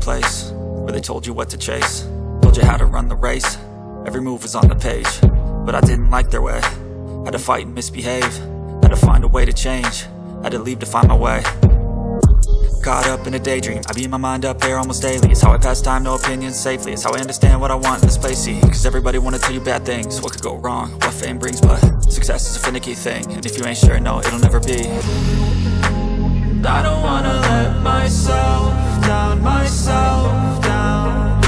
place where they told you what to chase, told you how to run the race. Every move was on the page, but I didn't like their way. Had to fight and misbehave, had to find a way to change, had to leave to find my way. Caught up in a daydream, I beat my mind up there almost daily. It's how I pass time, no opinions safely. It's how I understand what I want in this place, see. Cause everybody wanna tell you bad things, what could go wrong, what fame brings. But success is a finicky thing, and if you ain't sure, no, it'll never be. I don't wanna let myself down, myself down.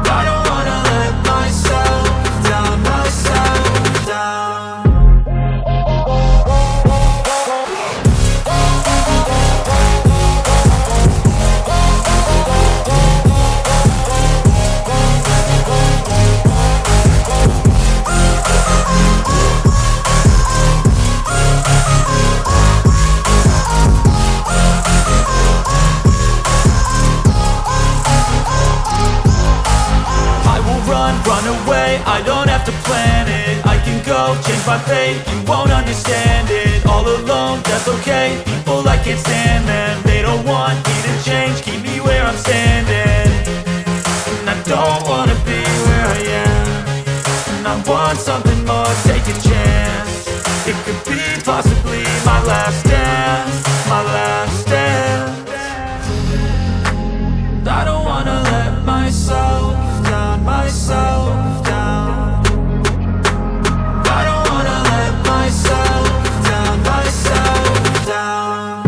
I don't wanna let myself down, myself down. Run away, I don't have to plan it. I can go, change my fate, you won't understand it. All alone, that's okay. People I can't stand them, they don't want me to change. Keep me where I'm standing, and I don't wanna be where I am. And I want something more, take a chance. It could be possibly my last dance, my last dance. I don't wanna let myself down, myself down. I don't wanna let myself down, myself down.